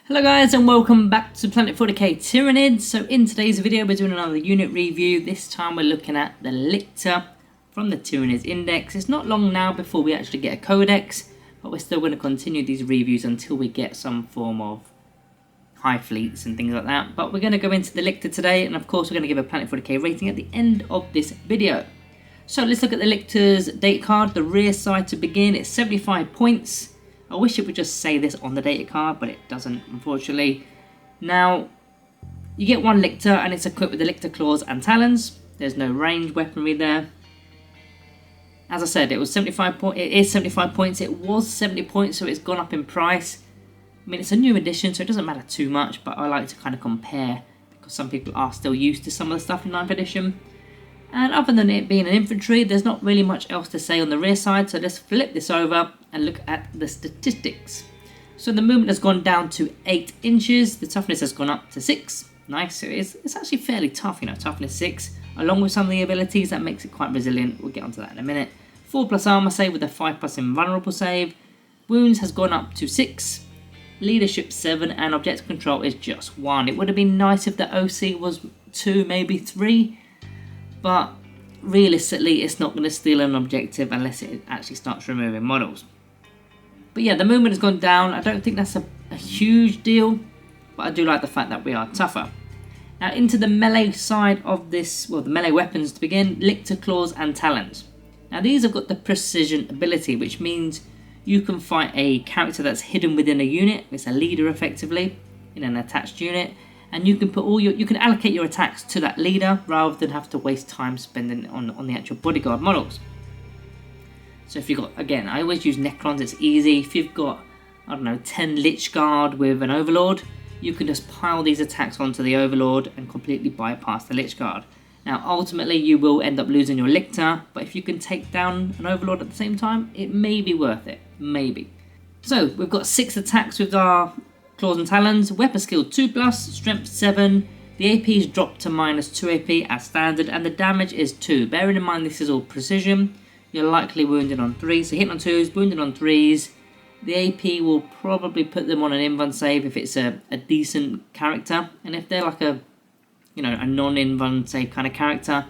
Hello guys and welcome back to Planet 40k Tyranids. So in today's video we're doing another unit review. This time we're looking at the Lictor from the Tyranids Index. It's not long now before we actually get a codex, but we're still going to continue these reviews until we get some form of high fleets and things like that. But we're going to go into the Lictor today, and of course we're going to give a Planet 40k rating at the end of this video. So let's look at the Lictor's date card. The rear side to begin, it's 75 points. I wish it would just say this on the data card, but it doesn't, unfortunately. Now, you get one Lictor and it's equipped with the Lictor Claws and Talons. There's no range weaponry there. As I said, it is 75 points. It was 70 points, so it's gone up in price. I mean, it's a new edition, so it doesn't matter too much, but I like to kind of compare because some people are still used to some of the stuff in 9th edition. And other than it being an infantry, there's not really much else to say on the rear side, so let's flip this over and look at the statistics. So the movement has gone down to 8 inches, the toughness has gone up to 6. Nice, so it's actually fairly tough, you know, toughness 6, along with some of the abilities that makes it quite resilient. We'll get onto that in a minute. 4+ armor save with a 5+ invulnerable save. Wounds has gone up to 6. Leadership 7 and objective control is just 1. It would have been nice if the OC was 2, maybe 3. But realistically, it's not going to steal an objective unless it actually starts removing models. But yeah, the movement has gone down. I don't think that's a huge deal, but I do like the fact that we are tougher. Now into the melee side of this, well, the melee weapons to begin, Lictor Claws and Talons. Now these have got the precision ability, which means you can fight a character that's hidden within a unit. It's a leader effectively in an attached unit. And you can put you can allocate your attacks to that leader rather than have to waste time spending on the actual bodyguard models. So if you've got, again, I always use Necrons, it's easy. If you've got, I don't know, 10 Lich Guard with an Overlord, you can just pile these attacks onto the Overlord and completely bypass the Lich Guard. Now ultimately you will end up losing your Lictor, but if you can take down an Overlord at the same time, it may be worth it, maybe. So we've got 6 attacks with our Claws and Talons, weapon skill 2+, strength 7, the AP is dropped to -2 AP as standard, and the damage is 2. Bearing in mind this is all precision, you're likely wounded on 3, so hitting on 2s, wounded on 3s. The AP will probably put them on an invuln save if it's a decent character, and if they're like a non-invuln save kind of character,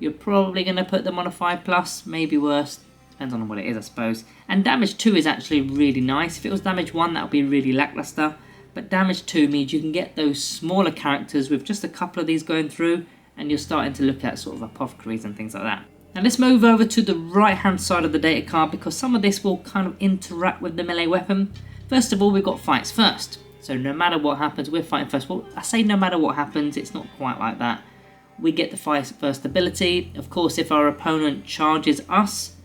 you're probably going to put them on a 5+, maybe worse. Depends on what it is, I suppose. And damage 2 is actually really nice. If it was damage 1, that would be really lackluster. But damage 2 means you can get those smaller characters with just a couple of these going through, and you're starting to look at sort of apothecaries and things like that. Now let's move over to the right hand side of the data card, because some of this will kind of interact with the melee weapon. First of all, we've got fights first. So no matter what happens, we're fighting first. Well, I say no matter what happens, it's not quite like that. We get the fight first ability. Of course, if our opponent charges us,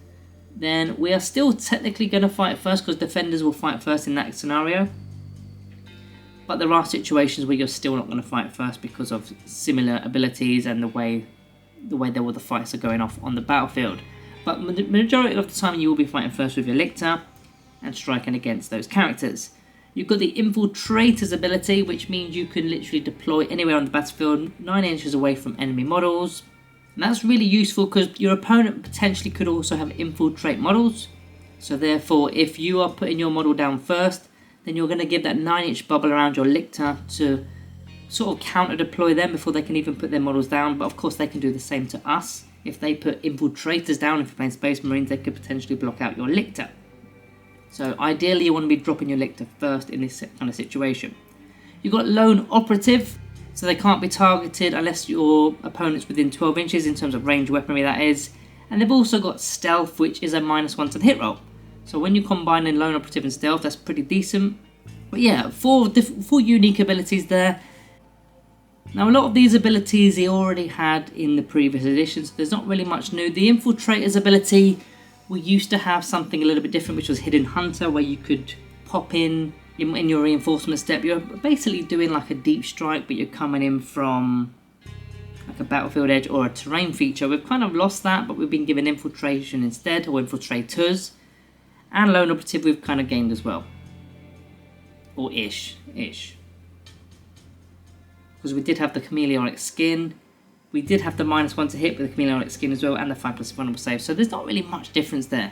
then we are still technically going to fight first, because defenders will fight first in that scenario. But there are situations where you're still not going to fight first because of similar abilities and the way all the fights are going off on the battlefield. But the majority of the time you will be fighting first with your Lictor and striking against those characters. You've got the Infiltrator's ability, which means you can literally deploy anywhere on the battlefield 9 inches away from enemy models. And that's really useful because your opponent potentially could also have infiltrate models. So therefore, if you are putting your model down first, then you're going to give that 9-inch bubble around your Lictor to sort of counter deploy them before they can even put their models down. But of course they can do the same to us. If they put infiltrators down, if you're playing Space Marines, they could potentially block out your Lictor. So ideally you want to be dropping your Lictor first in this kind of situation. You've got Lone Operative. So they can't be targeted unless your opponent's within 12 inches in terms of range weaponry, that is. And they've also got Stealth, which is a -1 to the hit roll. So when you combine in Lone Operative and Stealth, that's pretty decent. But yeah, four unique abilities there. Now a lot of these abilities he already had in the previous editions, so there's not really much new. The Infiltrator's ability, we used to have something a little bit different, which was Hidden Hunter, where you could pop in your reinforcement step. You're basically doing like a deep strike, but you're coming in from like a battlefield edge or a terrain feature. We've kind of lost that, but we've been given infiltration instead, or infiltrators. And Lone Operative we've kind of gained as well. Or ish. Because we did have the chameleonic skin. We did have the -1 to hit with the chameleonic skin as well, and the 5+ vulnerable save. So there's not really much difference there.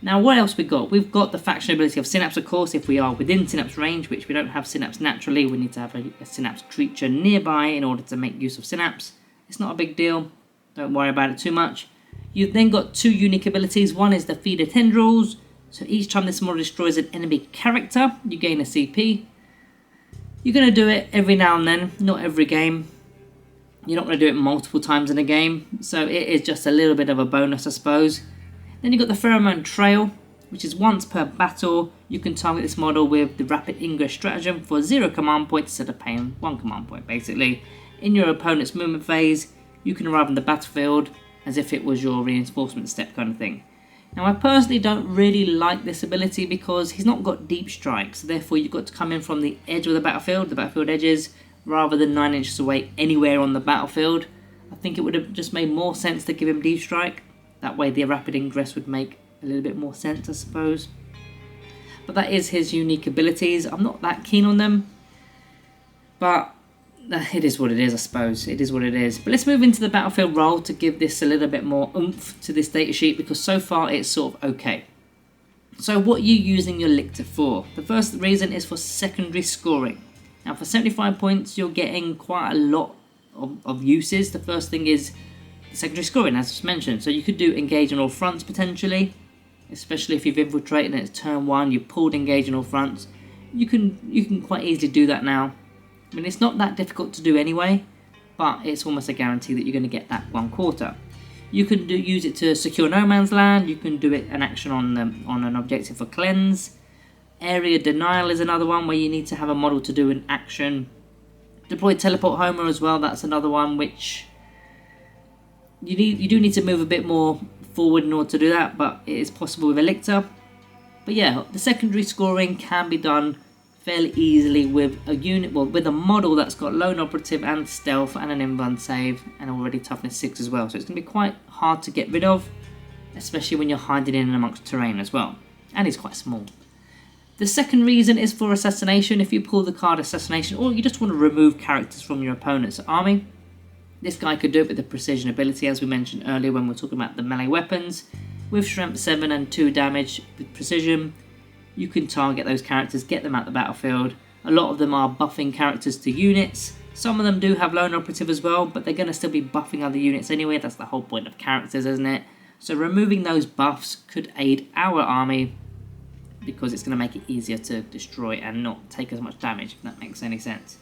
Now what else we got? We've got the faction ability of Synapse, of course, if we are within Synapse range, which we don't have Synapse naturally. We need to have a Synapse creature nearby in order to make use of Synapse. It's not a big deal. Don't worry about it too much. You've then got two unique abilities. One is the Feeder Tendrils. So each time this model destroys an enemy character, you gain a CP. You're going to do it every now and then, not every game. You're not going to do it multiple times in a game. So it is just a little bit of a bonus, I suppose. Then you've got the Pheromone Trail, which is once per battle. You can target this model with the Rapid Ingress stratagem for 0 command points instead of paying 1 command point, basically. In your opponent's movement phase, you can arrive on the battlefield as if it was your reinforcement step kind of thing. Now I personally don't really like this ability because he's not got deep strike, so therefore you've got to come in from the edge of the battlefield edges, rather than 9 inches away anywhere on the battlefield. I think it would have just made more sense to give him deep strike. That way the rapid ingress would make a little bit more sense, I suppose. But that is his unique abilities. I'm not that keen on them, but it is what it is, I suppose. It is what it is. But let's move into the battlefield role to give this a little bit more oomph to this datasheet, because so far it's sort of okay. So what are you using your Lictor for? The first reason is for secondary scoring. Now for 75 points you're getting quite a lot of uses. The first thing is secondary scoring, as just mentioned. So you could do engage on all fronts potentially, especially if you've infiltrated and it's turn 1, you pulled engage on all fronts. You can quite easily do that now. I mean, it's not that difficult to do anyway, but it's almost a guarantee that you're going to get that 1/4. You can use it to secure no man's land. You can do it an action on an objective for cleanse. Area denial is another one where you need to have a model to do an action. Deploy teleport Homer as well. That's another one which you do need to move a bit more forward in order to do that, but it is possible with a Lictor. But yeah, the secondary scoring can be done fairly easily with a unit, well, with a model that's got lone operative and stealth and an invuln save and already toughness 6 as well. So it's going to be quite hard to get rid of, especially when you're hiding in amongst terrain as well. And he's quite small. The second reason is for assassination. If you pull the card assassination, or you just want to remove characters from your opponent's army, this guy could do it with the precision ability, as we mentioned earlier when we were talking about the melee weapons. With strength 7 and 2 damage with precision, you can target those characters, get them out the battlefield. A lot of them are buffing characters to units. Some of them do have lone operative as well, but they're going to still be buffing other units anyway. That's the whole point of characters, isn't it? So removing those buffs could aid our army, because it's going to make it easier to destroy and not take as much damage, if that makes any sense.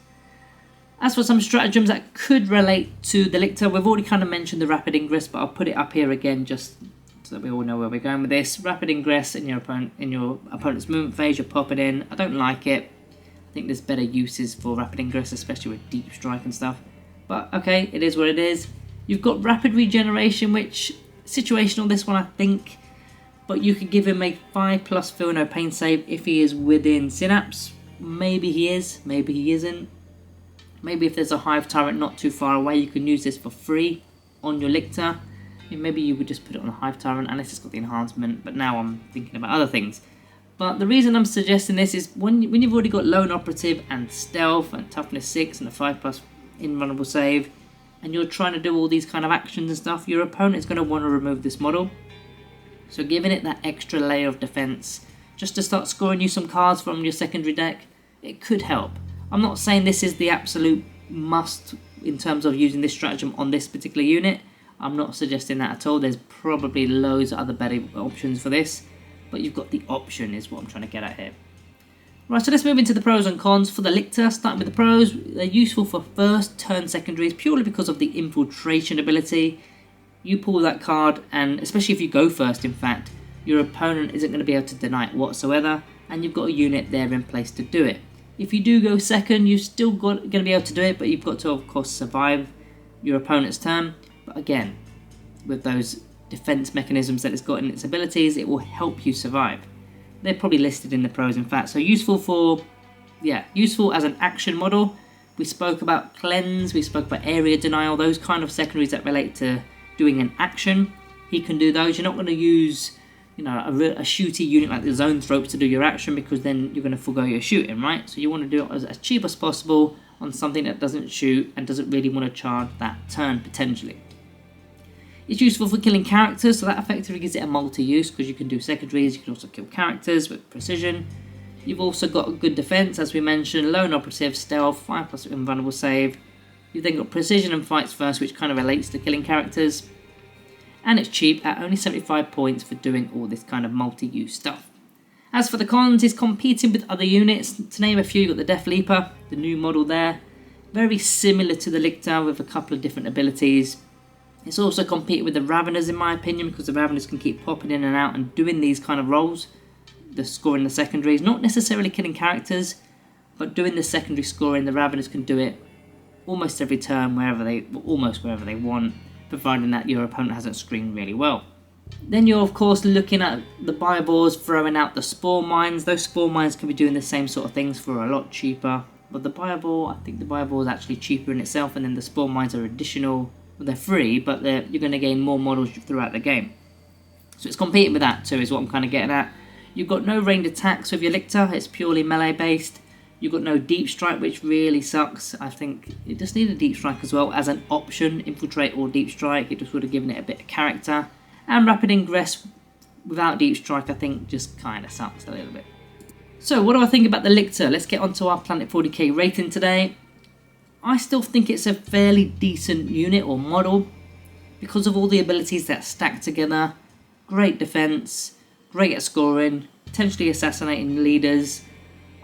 As for some stratagems that could relate to the Lictor, we've already kind of mentioned the rapid ingress, but I'll put it up here again just so that we all know where we're going with this. Rapid ingress in your opponent's movement phase, you pop it in. I don't like it. I think there's better uses for rapid ingress, especially with deep strike and stuff. But okay, it is what it is. You've got rapid regeneration, which situational this one I think, but you could give him a 5+ feel no pain save if he is within Synapse. Maybe he is, maybe he isn't. Maybe if there's a hive turret not too far away, you can use this for free on your Lictor. Maybe you would just put it on a hive tyrant unless it's got the enhancement, but now I'm thinking about other things. But the reason I'm suggesting this is when you've already got lone operative and stealth and toughness 6 and a 5+ invulnerable save, and you're trying to do all these kind of actions and stuff, your opponent's going to want to remove this model. So giving it that extra layer of defense, just to start scoring you some cards from your secondary deck, it could help. I'm not saying this is the absolute must in terms of using this stratagem on this particular unit. I'm not suggesting that at all. There's probably loads of other better options for this, but you've got the option is what I'm trying to get at here. Right, so let's move into the pros and cons for the Lictor. Starting with the pros, they're useful for first turn secondaries purely because of the infiltration ability. You pull that card, and especially if you go first, in fact, your opponent isn't going to be able to deny it whatsoever, and you've got a unit there in place to do it. If you do go second, you're still going to be able to do it, but you've got to, of course, survive your opponent's turn. But again, with those defense mechanisms that it's got in its abilities, it will help you survive. They're probably listed in the pros, in fact. So useful useful as an action model. We spoke about cleanse, we spoke about area denial, those kind of secondaries that relate to doing an action. He can do those. You're not going to use, a shooty unit like the zone thropes to do your action, because then you're going to forgo your shooting, right? So you want to do it as cheap as possible on something that doesn't shoot and doesn't really want to charge that turn potentially. It's useful for killing characters, so that effectively gives it a multi-use because you can do secondaries, you can also kill characters with precision. You've also got a good defense, as we mentioned, lone operative, stealth, 5+ invulnerable save. You've then got precision and fights first, which kind of relates to killing characters. And it's cheap at only 75 points for doing all this kind of multi-use stuff. As for the cons, it's competing with other units. To name a few, you've got the Death Leaper, the new model there. Very similar to the Lictor with a couple of different abilities. It's also competing with the Raveners in my opinion, because the Raveners can keep popping in and out and doing these kind of roles. The scoring the secondaries, not necessarily killing characters, but doing the secondary scoring. The Raveners can do it almost every turn, almost wherever they want, providing that your opponent hasn't screened really well. Then you're of course looking at the Bibles throwing out the Spore Mines. Those Spore Mines can be doing the same sort of things for a lot cheaper, but the Bible, I think the Bible is actually cheaper in itself, and then the Spore Mines are additional. Well, they're free, but you're going to gain more models throughout the game. So it's competing with that too, is what I'm kind of getting at. You've got no ranged attacks with your Lictor, it's purely melee based. You've got no deep strike, which really sucks. I think it just needed deep strike as well as an option, infiltrate or deep strike. It just would have given it a bit of character. And rapid ingress without deep strike, I think, just kind of sucks a little bit. So what do I think about the Lictor? Let's get onto our Planet 40k rating today. I still think it's a fairly decent unit or model because of all the abilities that stack together. Great defense, great at scoring, potentially assassinating leaders.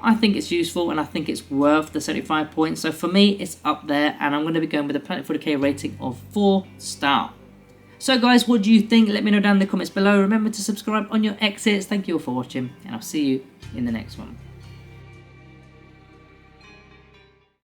I think it's useful and I think it's worth the 75 points. So for me, it's up there, and I'm going to be going with a Planet 40k rating of 4-star. So guys, what do you think? Let me know down in the comments below. Remember to subscribe on your exits. Thank you all for watching, and I'll see you in the next one.